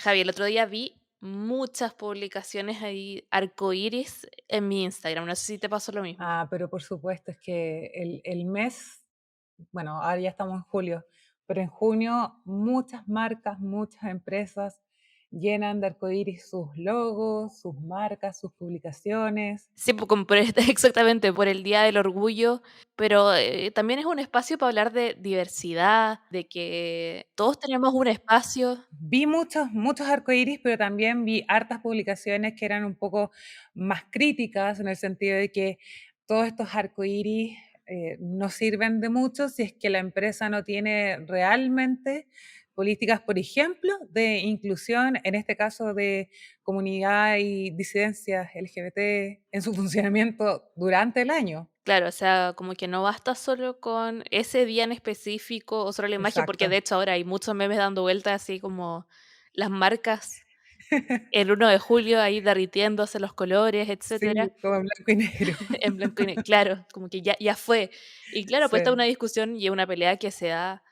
Javi, el otro día vi muchas publicaciones ahí arcoíris en mi Instagram. No sé si te pasó lo mismo. Pero por supuesto, es que el mes, bueno, ahora ya estamos en julio, pero en junio muchas marcas, muchas empresas llenan de arcoíris sus logos, sus marcas, sus publicaciones. Sí, como por exactamente, por el Día del Orgullo, pero también es un espacio para hablar de diversidad, de que todos tenemos un espacio. Vi muchos arcoíris, pero también vi hartas publicaciones que eran un poco más críticas en el sentido de que todos estos arcoíris no sirven de mucho si es que la empresa no tiene realmente políticas, por ejemplo, de inclusión, en este caso de comunidad y disidencias LGBT en su funcionamiento durante el año. Claro, o sea, como que no basta solo con ese día en específico o solo la imagen, porque de Exacto. hecho ahora hay muchos memes dando vueltas, así como las marcas el 1 de julio ahí derritiéndose los colores, etcétera. Sí, todo en blanco y negro. En blanco y claro, como que ya fue. Y claro, pues esta es una Sí. discusión y una pelea que se da,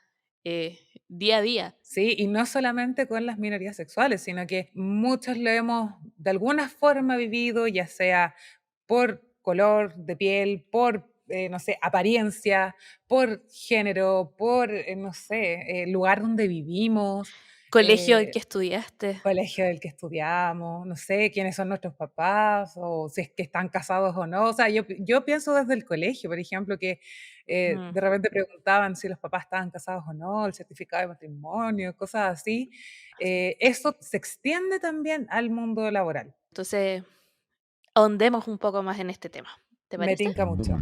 día a día. Sí, y no solamente con las minorías sexuales, sino que muchos lo hemos de alguna forma vivido, ya sea por color de piel, por, no sé, apariencia, por género, por, no sé, lugar donde vivimos, Colegio en eh, que estudiaste. colegio del que estudiamos, no sé quiénes son nuestros papás o si es que están casados o no. O sea, yo pienso desde el colegio, por ejemplo, que Mm. de repente preguntaban si los papás estaban casados o no, el certificado de matrimonio, cosas así. Eso se extiende también al mundo laboral. Entonces, ahondemos un poco más en este tema, ¿te Me parece? tinca mucho.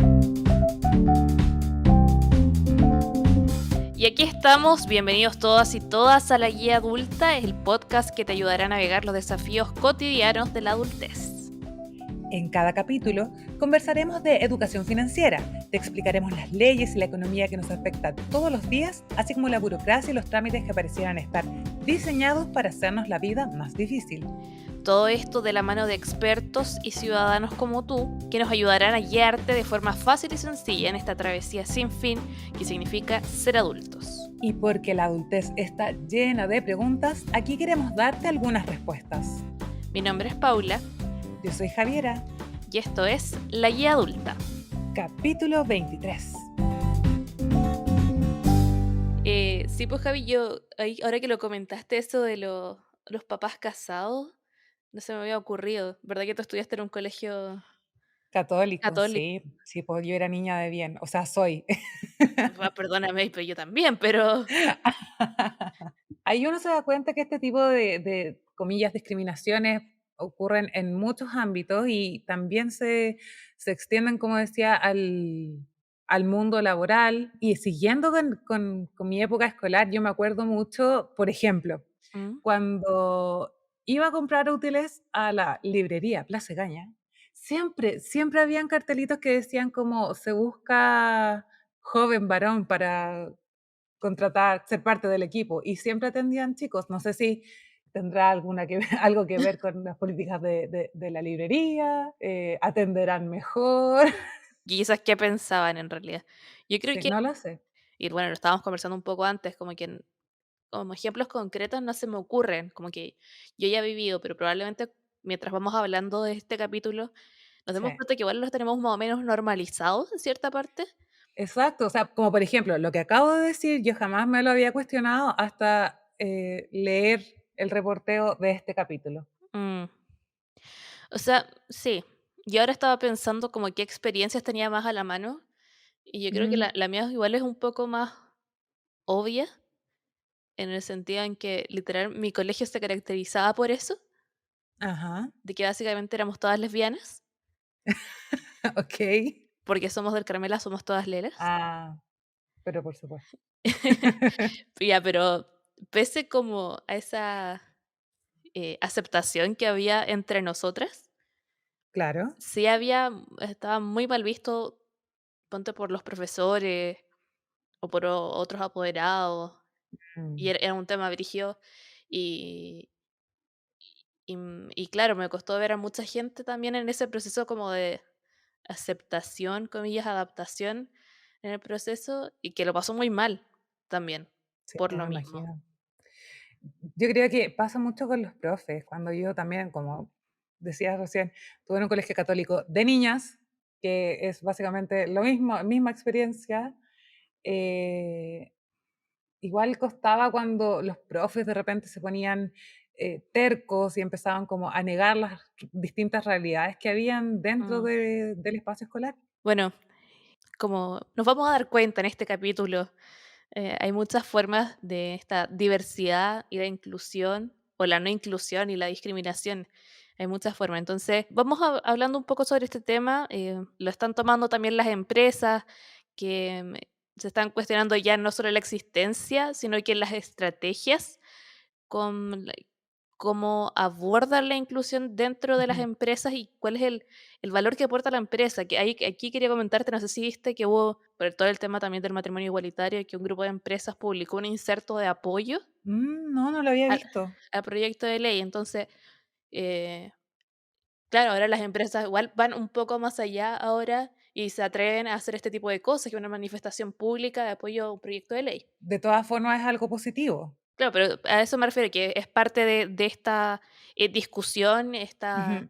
Y aquí estamos, bienvenidos todas y todas a La Guía Adulta, el podcast que te ayudará a navegar los desafíos cotidianos de la adultez. En cada capítulo conversaremos de educación financiera, te explicaremos las leyes y la economía que nos afecta todos los días, así como la burocracia y los trámites que parecieran estar diseñados para hacernos la vida más difícil. Todo esto de la mano de expertos y ciudadanos como tú, que nos ayudarán a guiarte de forma fácil y sencilla en esta travesía sin fin que significa ser adultos. Y porque la adultez está llena de preguntas, aquí queremos darte algunas respuestas. Mi nombre es Paula Yo soy Javiera, y esto es La Guía Adulta. capítulo 23. Sí, pues Javi, ahora que lo comentaste eso de los papás casados, no se me había ocurrido. ¿Verdad que tú estudiaste en un colegio Católico, católico? sí, sí, pues yo era niña de bien, o sea, soy. Perdóname, pero yo también, pero... Ahí uno se da cuenta que este tipo de, comillas, discriminaciones ocurren en muchos ámbitos y también se extienden, como decía, al mundo laboral. Y siguiendo con mi época escolar, yo me acuerdo mucho, por ejemplo, ¿Mm? cuando iba a comprar útiles a la librería Plaza Gaña, siempre habían cartelitos que decían como se busca joven varón para contratar, ser parte del equipo y siempre atendían chicos. No sé si tendrá alguna que ver, algo que ver con las políticas de la librería, atenderán mejor. Y quizás qué pensaban en realidad. Yo creo Sí, que, no lo sé. y bueno, lo estábamos conversando un poco antes, como que como ejemplos concretos no se me ocurren, como que yo ya he vivido, pero probablemente mientras vamos hablando de este capítulo, nos Sí, demos cuenta que igual los tenemos más o menos normalizados en cierta parte. exacto. O sea, como por ejemplo, lo que acabo de decir, yo jamás me lo había cuestionado hasta leer el reporteo de este capítulo. Mm, O sea, sí. Y ahora estaba pensando como qué experiencias tenía más a la mano, y yo creo que Mm, la mía igual es un poco más obvia, en el sentido en que literal mi colegio se caracterizaba por eso, ajá, de que básicamente éramos todas lesbianas, ok. porque somos del Carmela, somos todas lelas. Ah, pero por supuesto. Ya, pero pese como a esa, aceptación que había entre nosotras, Claro. sí estaba muy mal visto, ponte por los profesores o por otros apoderados, y Mm, era un tema brígido, y y claro, me costó ver a mucha gente también en ese proceso como de aceptación, comillas, adaptación en el proceso, y que lo pasó muy mal también, sí, por lo me mismo. imagino. Yo creo que pasa mucho con los profes, cuando yo también, como decías recién, tuve en un colegio católico de niñas, que es básicamente lo mismo, misma experiencia. eh, Igual costaba cuando los profes de repente se ponían tercos y empezaban como a negar las distintas realidades que habían dentro Mm. del espacio escolar. Bueno, como nos vamos a dar cuenta en este capítulo, hay muchas formas de esta diversidad y la inclusión, o la no inclusión y la discriminación. Hay muchas formas. Entonces, vamos hablando un poco sobre este tema. Lo están tomando también las empresas que se están cuestionando ya no solo la existencia, sino que las estrategias con cómo abordan la inclusión dentro de las Ujú. empresas y cuál es el valor que aporta la empresa. Que aquí quería comentarte, no sé si viste que hubo, por todo el tema también del matrimonio igualitario, que un grupo de empresas publicó un inserto de apoyo No, no lo había al, visto. al proyecto de ley. Entonces, eh, claro, ahora las empresas igual van un poco más allá ahora y se atreven a hacer este tipo de cosas, que una manifestación pública de apoyo a un proyecto de ley. De todas formas es algo positivo. Claro, pero a eso me refiero, que es parte de esta, discusión, esta, Ujú.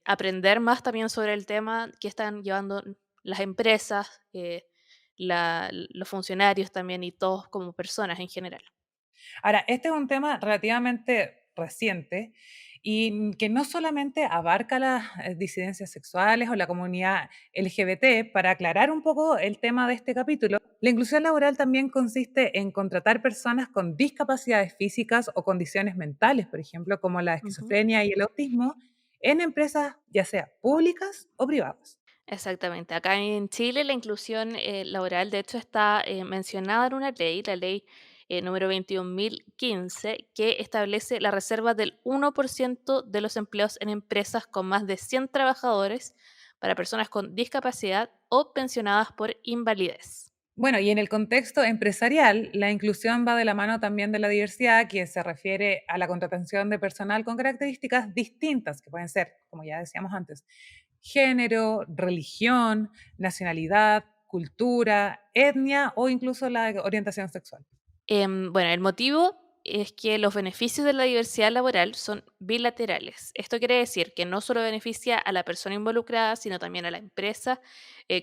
aprender más también sobre el tema que están llevando las empresas, los funcionarios también y todos como personas en general. Ahora, este es un tema relativamente reciente y que no solamente abarca las disidencias sexuales o la comunidad LGBT. Para aclarar un poco el tema de este capítulo, la inclusión laboral también consiste en contratar personas con discapacidades físicas o condiciones mentales, por ejemplo, como la Ujú. esquizofrenia y el autismo, en empresas ya sea públicas o privadas. Exactamente. Acá en Chile la inclusión laboral, de hecho, está mencionada en una ley, la ley número 21.015, que establece la reserva del 1% de los empleos en empresas con más de 100 trabajadores para personas con discapacidad o pensionadas por invalidez. Bueno, y en el contexto empresarial, la inclusión va de la mano también de la diversidad, que se refiere a la contratación de personal con características distintas, que pueden ser, como ya decíamos antes, género, religión, nacionalidad, cultura, etnia o incluso la orientación sexual. Bueno, el motivo es que los beneficios de la diversidad laboral son bilaterales. Esto quiere decir que no solo beneficia a la persona involucrada, sino también a la empresa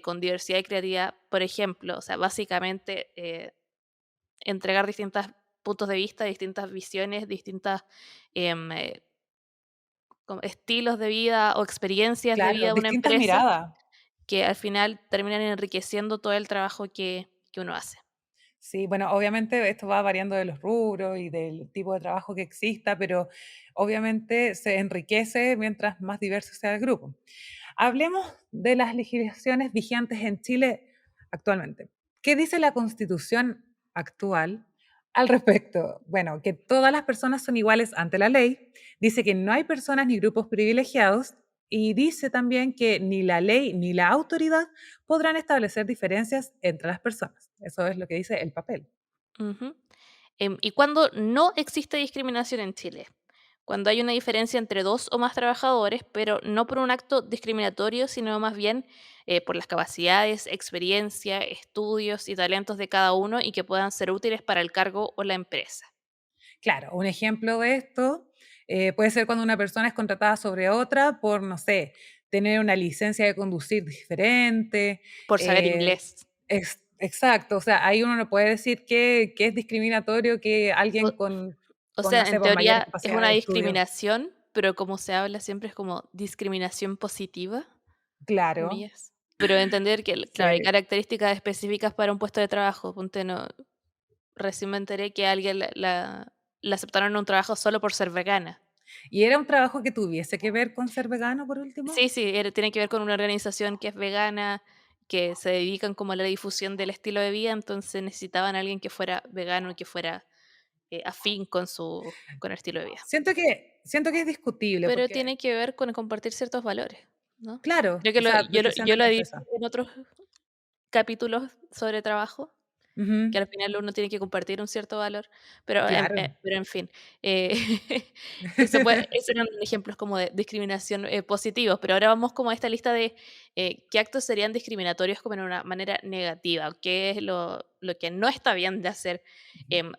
con diversidad y creatividad. Por ejemplo, o sea, básicamente entregar distintos puntos de vista, distintas visiones, distintas como estilos de vida o experiencias de Claro, vida de una distintas empresa miradas. que al final terminan enriqueciendo todo el trabajo que uno hace. Sí, bueno, obviamente esto va variando de los rubros y del tipo de trabajo que exista, pero obviamente se enriquece mientras más diverso sea el grupo. Hablemos de las legislaciones vigentes en Chile actualmente. ¿Qué dice la Constitución actual al respecto? Bueno, que todas las personas son iguales ante la ley, dice que no hay personas ni grupos privilegiados y dice también que ni la ley ni la autoridad podrán establecer diferencias entre las personas. Eso es lo que dice el papel. Ujú. ¿Y cuando no existe discriminación en Chile? Cuando hay una diferencia entre dos o más trabajadores, pero no por un acto discriminatorio, sino más bien por las capacidades, experiencia, estudios y talentos de cada uno y que puedan ser útiles para el cargo o la empresa. Claro, un ejemplo de esto puede ser cuando una persona es contratada sobre otra por, no sé, tener una licencia de conducir diferente. Por saber eh, inglés. exacto, o sea, ahí uno no puede decir que es discriminatorio que O, alguien o con, sea, no sé, en pues, mayores teoría es una capacidades de estudio. discriminación, pero como se habla siempre es como discriminación positiva, Claro, comillas. Pero entender que, claro, hay sí. características específicas para un puesto de trabajo. Ponte, no, recién me enteré que a alguien la aceptaron en un trabajo solo por ser vegana. ¿Y era un trabajo que tuviese que ver con ser vegano, por Sí, último? sí, tiene que ver con una organización que es vegana, que se dedican como a la difusión del estilo de vida, entonces necesitaban a alguien que fuera vegano y que fuera afín con el estilo de vida. Siento que es discutible Pero porque, tiene que ver con compartir ciertos valores, ¿no? claro, Creo que o sea, yo lo he precisamente es dicho eso. en otros capítulos sobre trabajo. Ujú. que al final uno tiene que compartir un cierto valor, pero Claro. pero en fin, eh, esos eran ejemplos como de discriminación, positivos, pero ahora vamos como a esta lista de, qué actos serían discriminatorios como en una manera negativa, qué es lo que no está bien de hacer,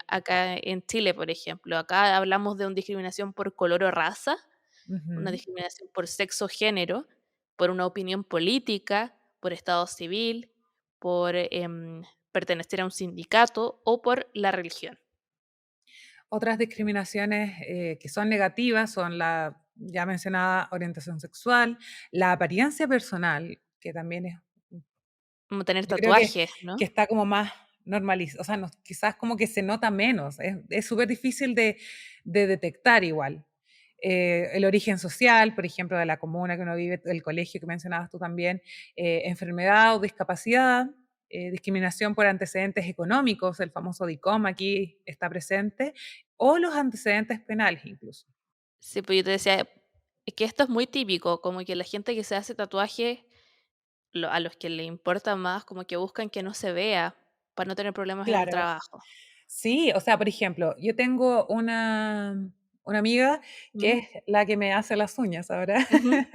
acá en Chile, por ejemplo. Acá hablamos de una discriminación por color o raza, una Ujú. discriminación por sexo o género, por una opinión política, por estado civil, por, pertenecer a un sindicato o por la religión. Otras discriminaciones que son negativas son la ya mencionada orientación sexual, la apariencia personal, que también es, Como tener yo creo tatuajes, ¿no? que está como más normalizado, o sea, quizás como que se nota menos, es súper difícil de detectar igual. El origen social, por ejemplo, de la comuna que uno vive, el colegio que mencionabas tú también, enfermedad o discapacidad, discriminación por antecedentes económicos, el famoso DICOM aquí está presente, o los antecedentes penales incluso. Sí, pues yo te decía, es que esto es muy típico, como que la gente que se hace tatuajes, a los que le importa más, como que buscan que no se vea para no tener problemas en el Claro. trabajo. Sí, o sea, por ejemplo, yo tengo una amiga que ¿Mm? es la que me hace las uñas ahora, Ujú.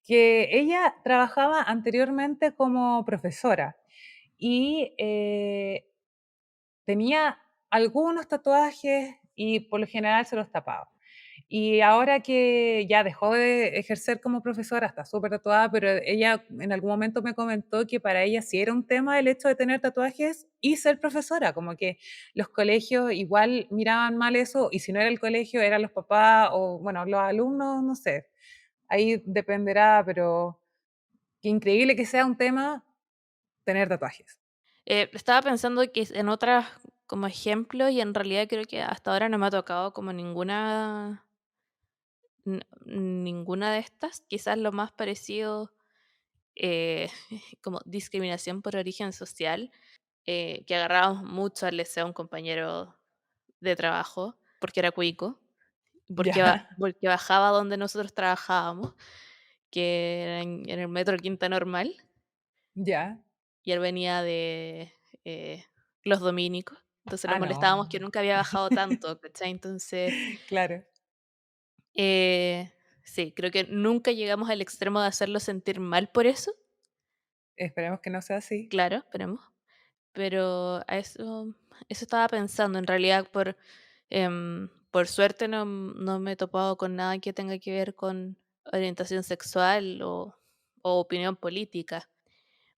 que ella trabajaba anteriormente como profesora y tenía algunos tatuajes y por lo general se los tapaba. Y ahora que ya dejó de ejercer como profesora, está súper tatuada, pero ella en algún momento me comentó que para ella sí era un tema el hecho de tener tatuajes y ser profesora, como que los colegios igual miraban mal eso, y si no era el colegio, eran los papás o, bueno, los alumnos, no sé, ahí dependerá, pero qué increíble que sea un tema tener tatuajes. Estaba pensando que en otras como ejemplo, y en realidad creo que hasta ahora no me ha tocado como ninguna de estas. Quizás lo más parecido, eh, como discriminación por origen social, que agarrábamos mucho al deseo a un compañero de trabajo, porque era cuico, Ya, porque bajaba donde nosotros trabajábamos, que era en el metro Quinta Normal, ya. y él venía de, Los Dominicos. Entonces lo Ah, no. molestábamos que nunca había bajado tanto, ¿cachai? Entonces, Claro, sí, creo que nunca llegamos al extremo de hacerlo sentir mal por eso, esperemos que no sea así. claro, esperemos. Pero eso estaba pensando, en realidad por suerte no me he topado con nada que tenga que ver con orientación sexual o opinión política.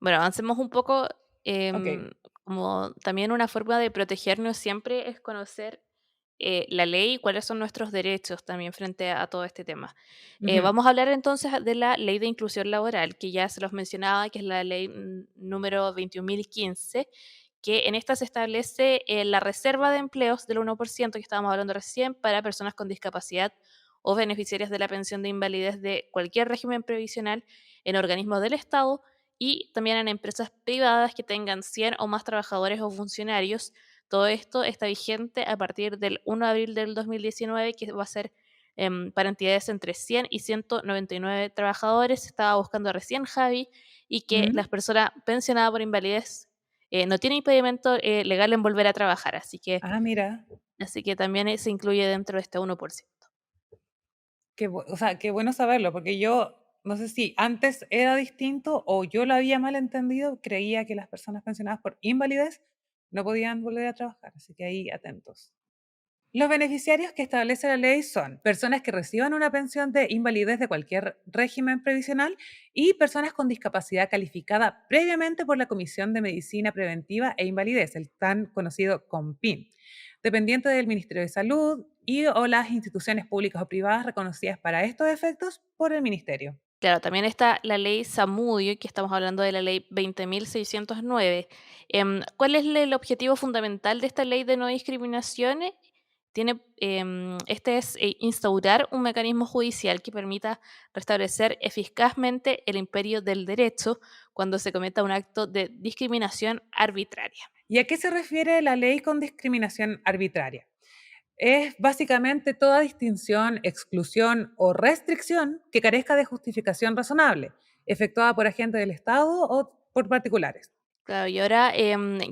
Bueno, avancemos un poco, Ok. como también una forma de protegernos siempre es conocer, la ley y cuáles son nuestros derechos también frente a todo este tema. Ujú, Vamos a hablar entonces de la Ley de Inclusión Laboral, que ya se los mencionaba, que es la ley, número 21.015, que en esta se establece, la reserva de empleos del 1% que estábamos hablando recién para personas con discapacidad o beneficiarias de la pensión de invalidez de cualquier régimen previsional en organismos del Estado y también en empresas privadas que tengan 100 o más trabajadores o funcionarios. Todo esto está vigente a partir del 1 de abril del 2019, que va a ser, para entidades entre 100 y 199 trabajadores. Estaba buscando recién Javi, y que ujú. las personas pensionadas por invalidez, no tienen impedimento, legal en volver a trabajar, Ah, mira, así que también, se incluye dentro de este 1%. o sea, qué bueno saberlo, porque yo no sé si antes era distinto o yo lo había mal entendido, creía que las personas pensionadas por invalidez no podían volver a trabajar, así que ahí atentos. Los beneficiarios que establece la ley son personas que reciban una pensión de invalidez de cualquier régimen previsional y personas con discapacidad calificada previamente por la Comisión de Medicina Preventiva e Invalidez, el tan conocido COMPIN, dependiente del Ministerio de Salud y o las instituciones públicas o privadas reconocidas para estos efectos por el Ministerio. Claro, también está la ley Zamudio, que estamos hablando de la ley 20.609. ¿Cuál es el objetivo fundamental de esta ley de no discriminación? Este es, instaurar un mecanismo judicial que permita restablecer eficazmente el imperio del derecho cuando se cometa un acto de discriminación arbitraria. ¿Y a qué se refiere la ley con discriminación arbitraria? Es básicamente toda distinción, exclusión o restricción que carezca de justificación razonable, efectuada por agentes del Estado o por particulares. Claro, y ahora,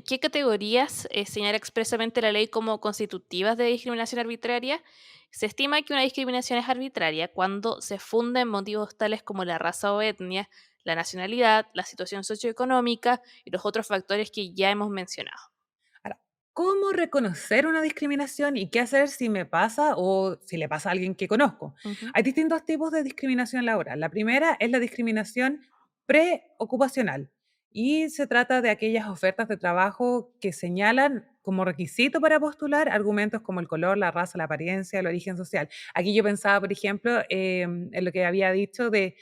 ¿qué categorías señala expresamente la ley como constitutivas de discriminación arbitraria? Se estima que una discriminación es arbitraria cuando se funda en motivos tales como la raza o etnia, la nacionalidad, la situación socioeconómica y los otros factores que ya hemos mencionado. Ahora, ¿cómo reconocer una discriminación y qué hacer si me pasa o si le pasa a alguien que conozco? Ujú, Hay distintos tipos de discriminación laboral. La primera es la discriminación preocupacional y se trata de aquellas ofertas de trabajo que señalan como requisito para postular argumentos como el color, la raza, la apariencia, el origen social. Aquí yo pensaba, por ejemplo, en lo que había dicho de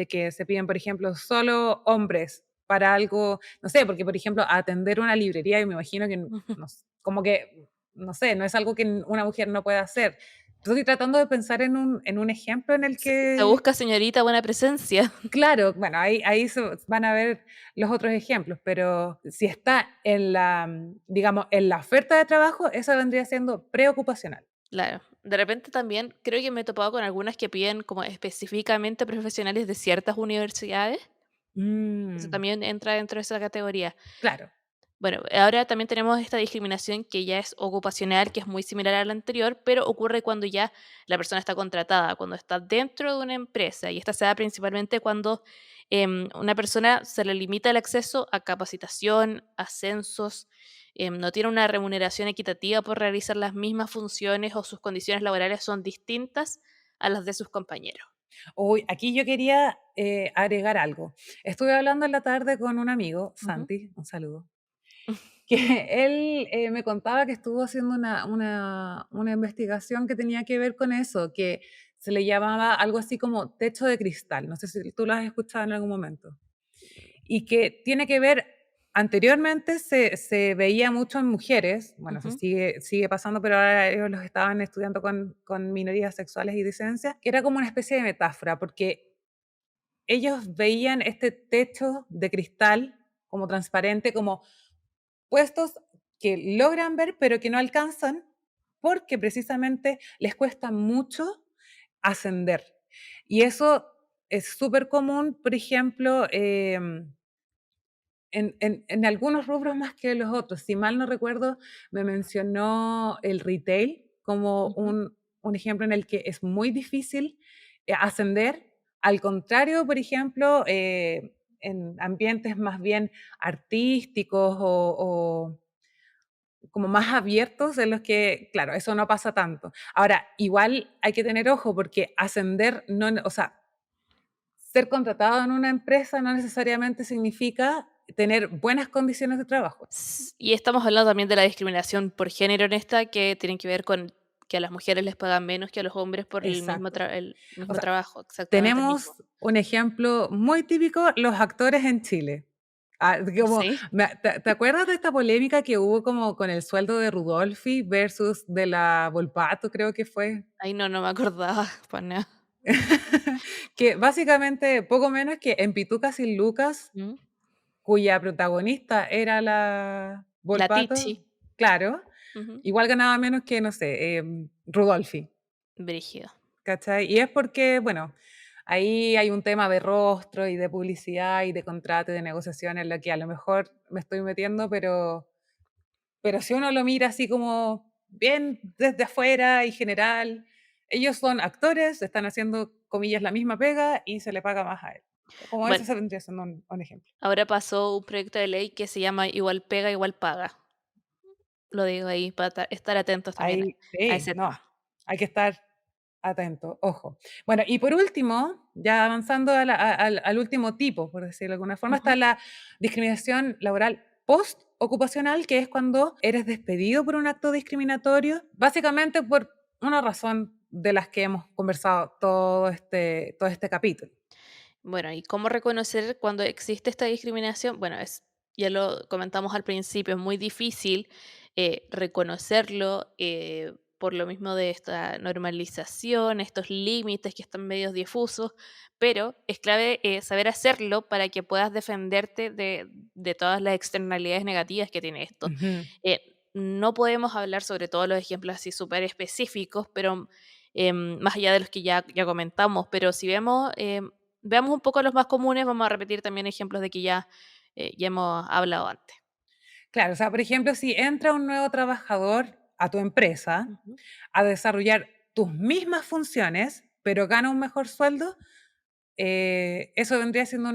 que se piden, por ejemplo, solo hombres para algo, no sé, porque, por ejemplo, atender una librería, y me imagino que, ujú. no como que, no sé, no es algo que una mujer no pueda hacer. Estoy tratando de pensar en un ejemplo en el Se que, busca, señorita, buena presencia. claro, bueno, ahí van a ver los otros ejemplos, pero si está en la, digamos, en la oferta de trabajo, eso vendría siendo preocupacional. Claro. De repente también creo que me he topado con algunas que piden como específicamente profesionales de ciertas universidades. Eso Mm, también entra dentro de esa categoría. claro. Bueno, ahora también tenemos esta discriminación que ya es ocupacional, que es muy similar a la anterior, pero ocurre cuando ya la persona está contratada, cuando está dentro de una empresa. Y esta se da principalmente cuando una persona se le limita el acceso a capacitación, ascensos, no tiene una remuneración equitativa por realizar las mismas funciones o sus condiciones laborales son distintas a las de sus compañeros. Hoy, aquí yo quería agregar algo. Estuve hablando en la tarde con un amigo, Ujú, Santi, un saludo, que él me contaba que estuvo haciendo una investigación que tenía que ver con eso, que se le llamaba algo así como techo de cristal. No sé si tú lo has escuchado en algún momento. Y que tiene que ver, anteriormente se veía mucho en mujeres, bueno, se ujú, sigue pasando, pero ahora ellos los estaban estudiando con minorías sexuales y disidencias, que era como una especie de metáfora, porque ellos veían este techo de cristal como transparente, como puestos que logran ver, pero que no alcanzan, porque precisamente les cuesta mucho ascender. Y eso es súper común, por ejemplo, en algunos rubros más que los otros. Si mal no recuerdo, me mencionó el retail como ujú. un ejemplo en el que es muy difícil ascender. Al contrario, por ejemplo, en ambientes más bien artísticos o como más abiertos en los que, claro, eso no pasa tanto. Ahora, igual hay que tener ojo porque ascender, no, o sea, ser contratado en una empresa no necesariamente significa tener buenas condiciones de trabajo. Y estamos hablando también de la discriminación por género en esta, que tiene que ver con que a las mujeres les pagan menos que a los hombres por Exacto. el O mismo sea, trabajo, exactamente el mismo. tenemos un ejemplo muy típico, los actores en Chile. Como, ¿Sí? ¿te acuerdas de esta polémica que hubo como con el sueldo de Rudolfi versus de la Volpato, creo que fue? Ahí no me acordaba para nada. Que básicamente poco menos que en Pitucas sin Lucas, Mm. cuya protagonista era la La Volpato, Tichi. claro, Ujú. igual ganaba menos que, no sé, Rudolfi, Brígido. ¿cachai? Y es porque, bueno, ahí hay un tema de rostro y de publicidad y de contrato y de negociación en la que a lo mejor me estoy metiendo, pero si uno lo mira así como bien desde afuera y general, ellos son actores, están haciendo, comillas, la misma pega y se le paga más a él. Como eso Bueno, se vendría siendo un ejemplo. ahora pasó un proyecto de ley que se llama Igual pega, igual paga. Lo digo ahí para estar atentos también Ahí, a sí, ese tema. no, hay que estar atento, ojo. Bueno, y por último, ya avanzando al último tipo, por decirlo de alguna forma, está Ujú. la discriminación laboral post-ocupacional, que es cuando eres despedido por un acto discriminatorio, básicamente por una razón de las que hemos conversado todo este capítulo. Bueno, ¿y cómo reconocer cuando existe esta discriminación? Bueno, ya lo comentamos al principio, es muy difícil reconocerlo por lo mismo de esta normalización, estos límites que están medios difusos, pero es clave saber hacerlo para que puedas defenderte de todas las externalidades negativas que tiene esto. Ujú. No podemos hablar sobre todos los ejemplos así súper específicos, pero más allá de los que ya comentamos, pero si vemos... veamos un poco los más comunes, vamos a repetir también ejemplos de que ya ya hemos hablado antes. Claro, o sea, por ejemplo, si entra un nuevo trabajador a tu empresa Ujú. a desarrollar tus mismas funciones, pero gana un mejor sueldo, eso vendría siendo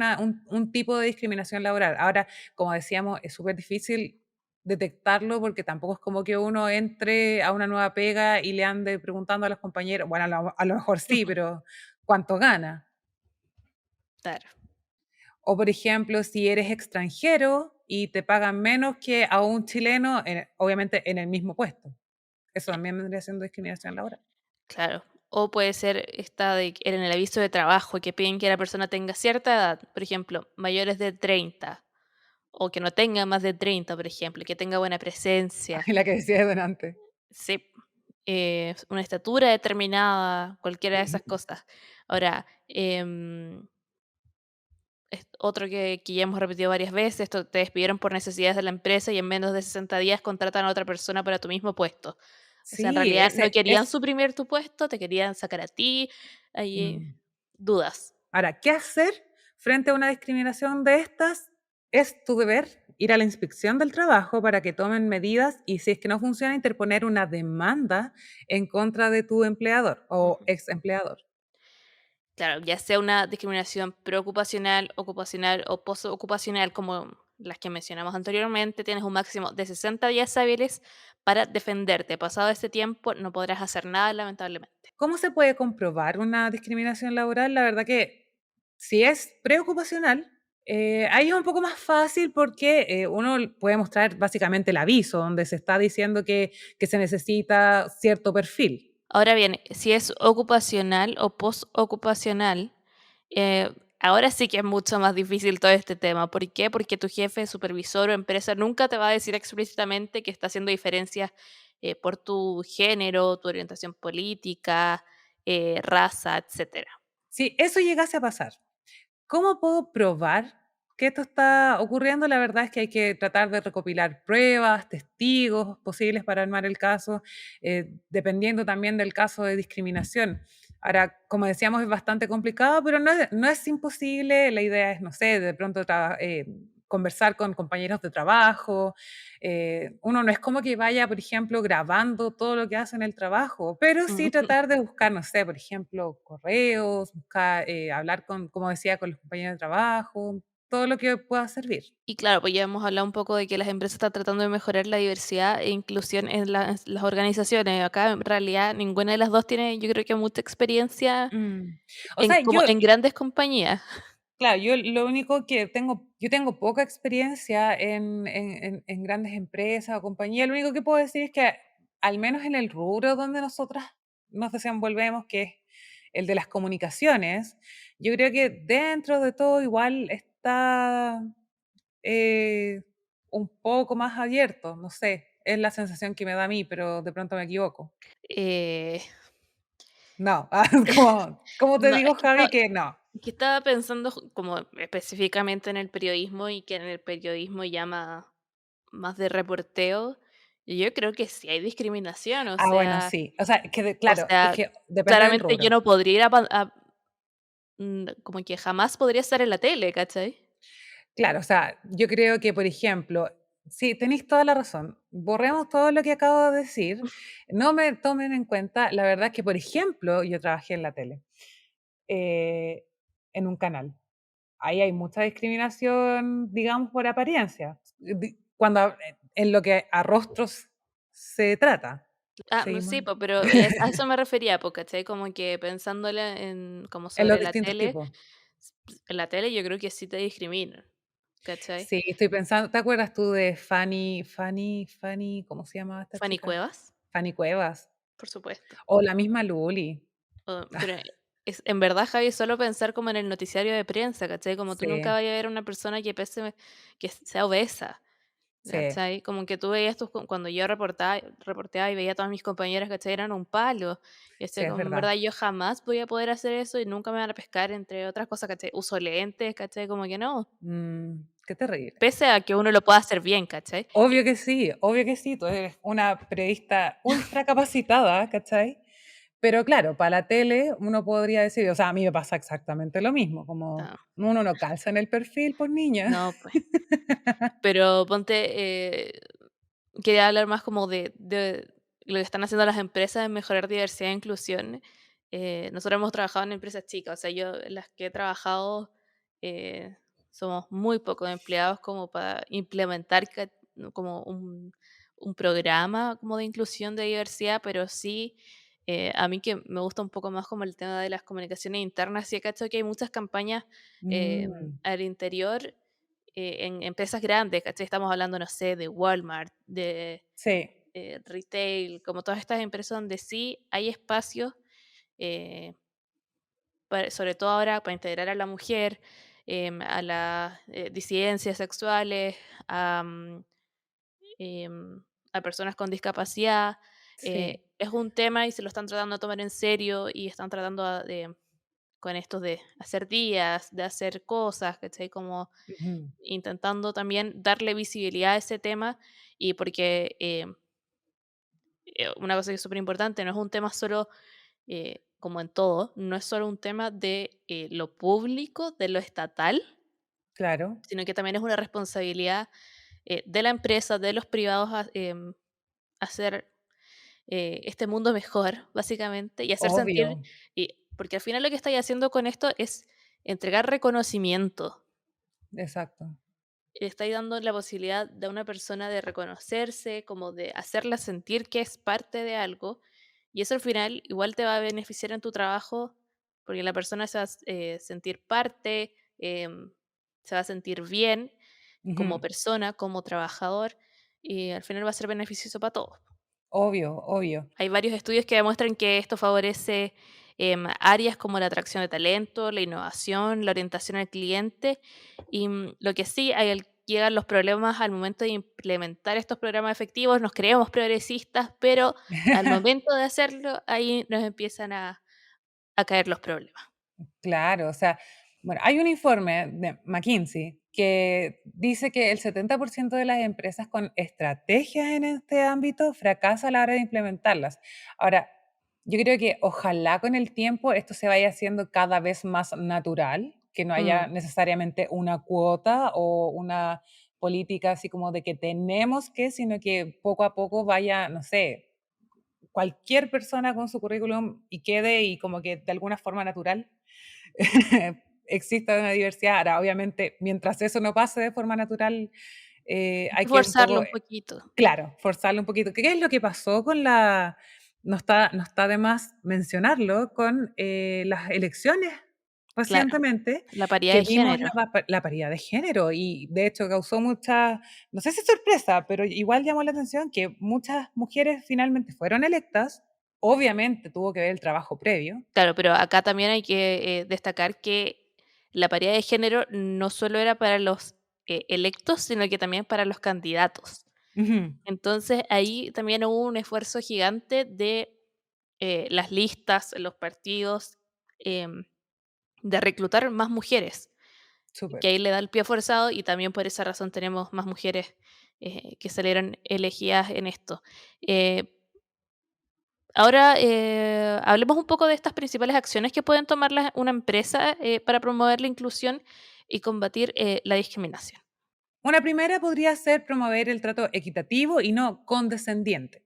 un tipo de discriminación laboral. Ahora, como decíamos, es súper difícil detectarlo porque tampoco es como que uno entre a una nueva pega y le ande preguntando a los compañeros, bueno, a lo mejor sí, pero ¿cuánto gana? Claro. O, por ejemplo, si eres extranjero y te pagan menos que a un chileno, obviamente en el mismo puesto. Eso también vendría siendo discriminación laboral. Claro. O puede ser esta de que en el aviso de trabajo que piden que la persona tenga cierta edad, por ejemplo, mayores de 30 o que no tenga más de 30, por ejemplo, y que tenga buena presencia. La que decía delante. Sí, una estatura determinada, cualquiera de esas Ujú. cosas. Ahora, otro que ya hemos repetido varias veces, esto te despidieron por necesidades de la empresa y en menos de 60 días contratan a otra persona para tu mismo puesto. O sea, en Sí, realidad no ese querían es. suprimir tu puesto, te querían sacar a ti. Hay Mm. dudas. Ahora, ¿qué hacer frente a una discriminación de estas? Es tu deber ir a la inspección del trabajo para que tomen medidas y si es que no funciona, interponer una demanda en contra de tu empleador o Ujú. ex empleador. Claro, ya sea una discriminación preocupacional, ocupacional o postocupacional, como las que mencionamos anteriormente, tienes un máximo de 60 días hábiles para defenderte. Pasado este tiempo, no podrás hacer nada, lamentablemente. ¿Cómo se puede comprobar una discriminación laboral? La verdad que si es preocupacional, ahí es un poco más fácil porque uno puede mostrar básicamente el aviso donde se está diciendo que se necesita cierto perfil. Ahora bien, si es ocupacional o postocupacional, ahora sí que es mucho más difícil todo este tema. ¿Por qué? Porque tu jefe, supervisor o empresa nunca te va a decir explícitamente que está haciendo diferencias por tu género, tu orientación política, raza, etcétera. Si eso llegase a pasar, ¿cómo puedo probar que esto está ocurriendo? La verdad es que hay que tratar de recopilar pruebas, testigos posibles para armar el caso, dependiendo también del caso de discriminación. Ahora, como decíamos, es bastante complicado, pero no es imposible. La idea es, no sé, de pronto conversar con compañeros de trabajo. Uno no es como que vaya, por ejemplo, grabando todo lo que hace en el trabajo, pero sí tratar de buscar, no sé, por ejemplo, correos, buscar, hablar con, como decía, con los compañeros de trabajo, todo lo que pueda servir. Y claro, pues ya hemos hablado un poco de que las empresas están tratando de mejorar la diversidad e inclusión en las organizaciones. Acá en realidad ninguna de las dos tiene, yo creo que mucha experiencia Mm. O en sea, como en grandes compañías. claro, yo lo único que yo tengo poca experiencia en grandes empresas o compañías. Lo único que puedo decir es que, al menos en el rubro donde nosotras nos desenvolvemos, que es el de las comunicaciones, yo creo que dentro de todo igual está eh, un poco más abierto, no sé, es la sensación que me da a mí, pero de pronto me equivoco. Eh, No, como te no, digo, Javi, que no. que estaba pensando como específicamente en el periodismo y que en el periodismo más de reporteo, y yo creo que sí hay discriminación, Ah, bueno, sí. O sea, o claro, es sea, que depende del claramente yo rubro. no podría ir como que jamás podría estar en la tele, ¿cachai? Claro, o sea, yo creo que, por ejemplo, sí, tenéis toda la razón. Borremos todo lo que acabo de decir. No me tomen en cuenta, la verdad que, por ejemplo, yo trabajé en la tele, eh, en un canal. Ahí hay mucha discriminación, digamos, por apariencia, cuando en lo que a rostros se trata. No Seguimos sí, po, pero a eso me refería, po, ¿cachai? Como que pensándole en como en los sobre la distintos tele, tipos. en la tele yo creo que sí te discriminan, ¿cachai? Sí, estoy pensando, ¿te acuerdas tú de Fanny, ¿cómo se llamaba esta Fanny chica? Cuevas, Fanny Cuevas, por supuesto. o la misma Luli. Pero es en verdad, Javi, solo pensar como en el noticiario de prensa, ¿cachai? Como tú nunca Sí, vayas a ver a una persona que sea obesa, sí, ¿cachai? Como que tú veías cuando yo reporteaba y veía a todas mis compañeras, ¿cachai? Eran un palo. Y sí, este, es como en verdad. verdad yo jamás voy a poder hacer eso y nunca me van a pescar, entre otras cosas, ¿cachai? Uso lentes, ¿cachai? Como que no. Qué terrible. Pese a que uno lo pueda hacer bien, ¿cachai? Obvio que sí, tú eres una periodista ultra capacitada, ¿cachai? Pero claro, para la tele uno podría decir, o sea, a mí me pasa exactamente lo mismo, como No, uno no calza en el perfil por niña. no, pues. Pero ponte, quería hablar más como de lo que están haciendo las empresas en mejorar diversidad e inclusión. Nosotros hemos trabajado en empresas chicas, o sea, yo en las que he trabajado somos muy pocos empleados como para implementar ¿no? como un programa como de inclusión de diversidad, pero sí, a mí que me gusta un poco más como el tema de las comunicaciones internas, sí he cachado que hay muchas campañas Mm, al interior en empresas grandes, ¿cachai? Estamos hablando, no sé, de Walmart, de sí, retail, como todas estas empresas donde sí hay espacios, eh, sobre todo ahora para integrar a la mujer, a las disidencias sexuales, a, a personas con discapacidad. sí. Es un tema y se lo están tratando de tomar en serio y están tratando con esto de hacer días, de hacer cosas, ¿cachai? Como Ujú, intentando también darle visibilidad a ese tema y porque una cosa que es súper importante, no es un tema solo, como en todo, no es solo un tema de lo público, de lo estatal, claro, sino que también es una responsabilidad de la empresa, de los privados, hacer este mundo mejor, básicamente, y hacer sentir, obvio, porque al final lo que estáis haciendo con esto es entregar reconocimiento. exacto. Estáis dando la posibilidad de una persona de reconocerse, como de hacerla sentir que es parte de algo, y eso al final igual te va a beneficiar en tu trabajo, porque la persona se va a sentir parte, se va a sentir bien como Ujú, persona, como trabajador, y al final va a ser beneficioso para todos. obvio, obvio. Hay varios estudios que demuestran que esto favorece áreas como la atracción de talento, la innovación, la orientación al cliente. Y lo que sí, llegan los problemas al momento de implementar estos programas efectivos. Nos creemos progresistas, pero al momento de hacerlo, ahí nos empiezan a caer los problemas. Claro, o sea, bueno, hay un informe de McKinsey que dice que el 70% de las empresas con estrategias en este ámbito fracasa a la hora de implementarlas. Ahora, yo creo que ojalá con el tiempo esto se vaya haciendo cada vez más natural, que no haya Mm, necesariamente una cuota o una política así como de que tenemos que, sino que poco a poco vaya, no sé, cualquier persona con su currículum y quede y como que de alguna forma natural exista una diversidad. Ahora, obviamente, mientras eso no pase de forma natural, hay hay que que un forzarlo poco, un poquito. claro, forzarlo un poquito. ¿Qué es lo que pasó con la, no está de más mencionarlo, con las elecciones Claro, recientemente, la paridad que de vimos género. la paridad de género y de hecho causó mucha, no sé si sorpresa, pero igual llamó la atención que muchas mujeres finalmente fueron electas. Obviamente tuvo que ver el trabajo previo. Claro, pero acá también hay que destacar que la paridad de género no solo era para los electos, sino que también para los candidatos. Ujú, Entonces ahí también hubo un esfuerzo gigante de las listas, los partidos, em, de reclutar más mujeres, súper. que ahí le da el pie forzado y también por esa razón tenemos más mujeres que salieron elegidas en esto. Eh, Ahora, hablemos un poco de estas principales acciones que pueden tomar una empresa para promover la inclusión y combatir la discriminación. Una primera podría ser promover el trato equitativo y no condescendiente.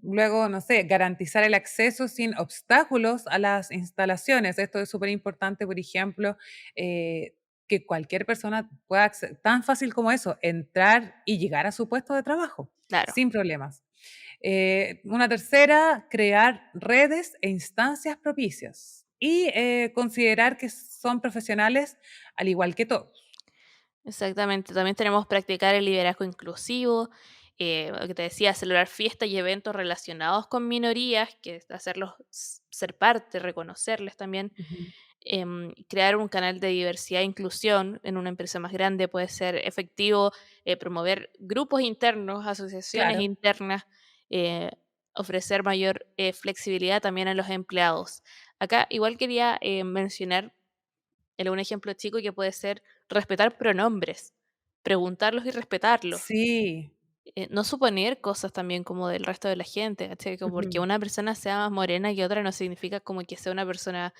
Luego, no sé, garantizar el acceso sin obstáculos a las instalaciones. Esto es súper importante, por ejemplo, que cualquier persona pueda, tan fácil como eso, entrar y llegar a su puesto de trabajo Claro, sin problemas. Una tercera, crear redes e instancias propicias y considerar que son profesionales al igual que todos. exactamente. También tenemos practicar el liderazgo inclusivo, lo que te decía, celebrar fiestas y eventos relacionados con minorías, que es hacerlos ser parte, reconocerles también. Ujú. Crear un canal de diversidad e inclusión en una empresa más grande puede ser efectivo, promover grupos internos, asociaciones Claro. internas, eh, ofrecer mayor flexibilidad también a los empleados. Acá igual quería mencionar un ejemplo chico que puede ser respetar pronombres, preguntarlos y respetarlos. Sí, no suponer cosas también como del resto de la gente, ¿cachai? Como porque Ujú. una persona sea más morena que otra no significa como que sea una persona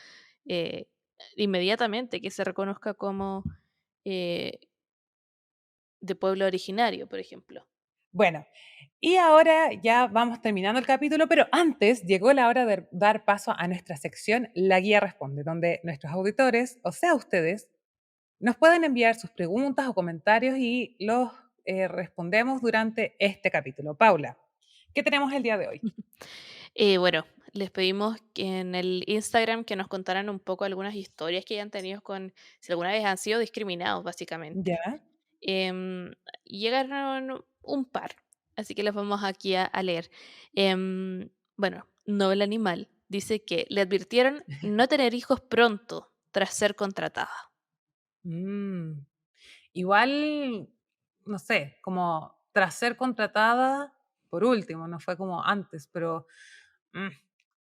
eh, inmediatamente que se reconozca como eh, de pueblo originario, por ejemplo. Bueno, y ahora ya vamos terminando el capítulo, pero antes llegó la hora de dar paso a nuestra sección La Guía Responde, donde nuestros auditores, o sea, ustedes, nos pueden enviar sus preguntas o comentarios y los respondemos durante este capítulo. Paula, ¿qué tenemos el día de hoy? Bueno, les pedimos que en el Instagram que nos contaran un poco algunas historias que hayan tenido con, si alguna vez han sido discriminados, básicamente. Ya. Em, Llegaron un par, así que les vamos aquí a leer. Bueno, Novel Animal dice que le advirtieron no tener hijos pronto tras ser contratada. Mm, igual, no sé, como tras ser contratada, por último, no fue como antes, pero mm,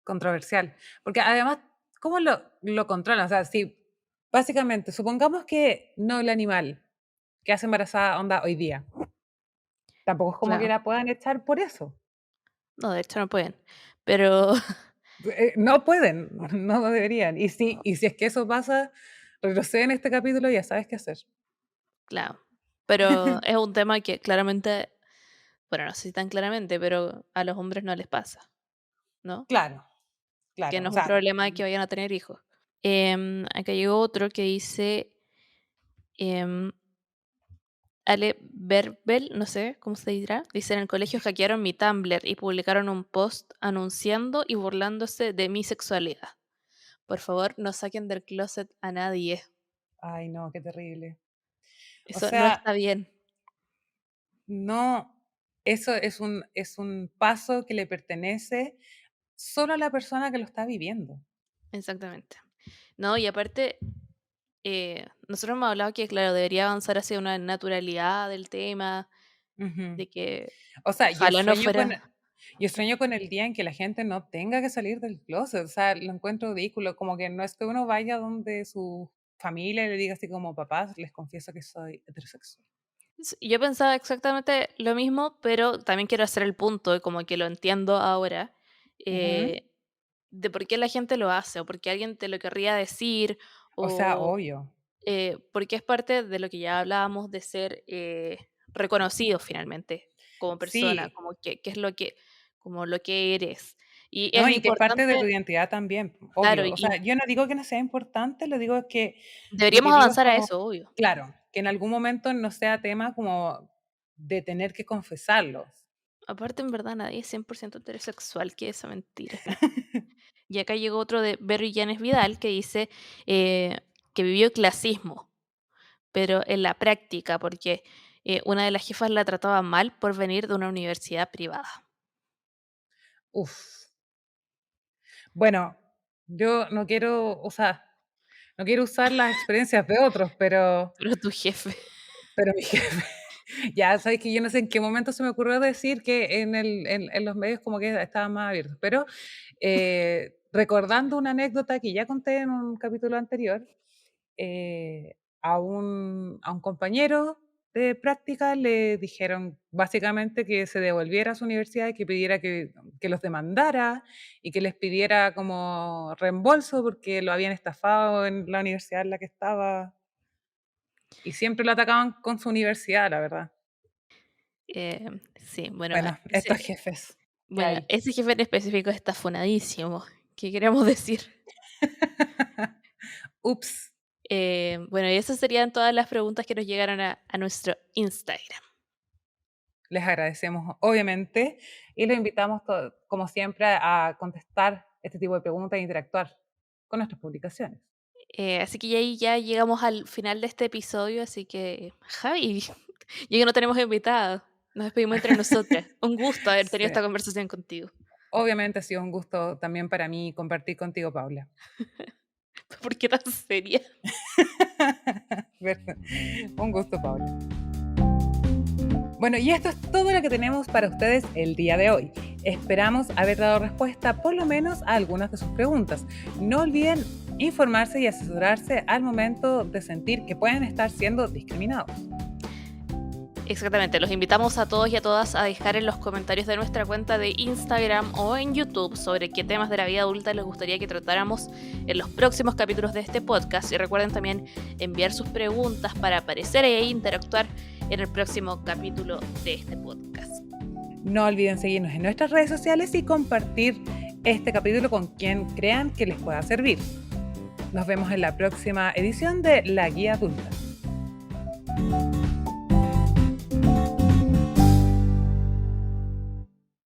controversial. Porque además, ¿cómo lo controlan? O sea, si básicamente, supongamos que no el animal que hace embarazada onda hoy día, tampoco es como que Claro, la puedan echar por eso. no, de hecho no pueden, pero No pueden, no deberían. Y si es que eso pasa, retroceden este capítulo, ya sabes qué hacer. claro, pero es un tema que claramente, bueno, no sé si tan claramente, pero a los hombres no les pasa, ¿no? Claro, Que claro. no O es un sea, problema de que vayan a tener hijos. Acá llegó otro que dice, em, Ale Berbel, no sé cómo se dirá, dice: "En el colegio hackearon mi Tumblr y publicaron un post anunciando y burlándose de mi sexualidad. Por favor, no saquen del closet a nadie. ay no, qué terrible. O Eso no sea, está bien". no, eso es un paso que le pertenece solo a la persona que lo está viviendo. Exactamente. No, y aparte, nosotros hemos hablado que, claro, debería avanzar hacia una naturalidad del tema, Ujú. de que O sea, yo ojalá no sueño con, fuera. yo sueño con el día en que la gente no tenga que salir del closet. O sea, lo encuentro ridículo. Como que no es que uno vaya donde su familia y le diga así como, papás, les confieso que soy heterosexual. Yo pensaba exactamente lo mismo, pero también quiero hacer el punto, y como que lo entiendo ahora, Ujú. eh, de por qué la gente lo hace, o por qué alguien te lo querría decir, O sea, o obvio. porque es parte de lo que ya hablábamos de ser reconocido finalmente como persona, Sí, como que es lo que, como lo que eres. Y es ¿no? Y que es parte de tu importante, identidad también, claro, obvio. O y sea, yo no digo que no sea importante, lo deberíamos que digo es avanzar a como, eso, obvio. claro, que en algún momento no sea tema como de tener que confesarlo. Aparte, en verdad, nadie es 100% heterosexual, que esa mentira. Y acá llegó otro de Berry Llanes Vidal que dice eh, que vivió clasismo, pero en la práctica, porque una de las jefas la trataba mal por venir de una universidad privada. Uf. Bueno, yo no quiero, o sea, no quiero usar las experiencias de otros, Pero tu jefe. pero mi jefe, ya sabes que yo no sé en qué momento se me ocurrió decir que en los medios como que estaban más abiertos, pero recordando una anécdota que ya conté en un capítulo anterior, a un compañero de práctica le dijeron básicamente que se devolviera a su universidad y que pidiera que los demandara y que les pidiera como reembolso porque lo habían estafado en la universidad en la que estaba y siempre lo atacaban con su universidad, la verdad. Sí, bueno, Bueno, estos jefes que bueno, hay. ese jefe en específico está funadísimo. ¿Qué queremos decir? Ups, Bueno, y esas serían todas las preguntas que nos llegaron a nuestro Instagram. les agradecemos obviamente y los invitamos como siempre a contestar este tipo de preguntas e interactuar con nuestras publicaciones. Así que ya ahí ya llegamos al final de este episodio, así que, Javi, ya que no tenemos invitados, nos despedimos entre nosotras. Un gusto haber tenido Sí. esta conversación contigo. Obviamente ha sido un gusto también para mí compartir contigo, Paula. ¿Por qué tan seria? Verdad. Un gusto, Paula. Bueno, y esto es todo lo que tenemos para ustedes el día de hoy. Esperamos haber dado respuesta por lo menos a algunas de sus preguntas. No olviden informarse y asesorarse al momento de sentir que pueden estar siendo discriminados. Exactamente, los invitamos a todos y a todas a dejar en los comentarios de nuestra cuenta de Instagram o en YouTube sobre qué temas de la vida adulta les gustaría que tratáramos en los próximos capítulos de este podcast. Y recuerden también enviar sus preguntas para aparecer e interactuar en el próximo capítulo de este podcast. No olviden seguirnos en nuestras redes sociales y compartir este capítulo con quien crean que les pueda servir. Nos vemos en la próxima edición de La Guía Adulta.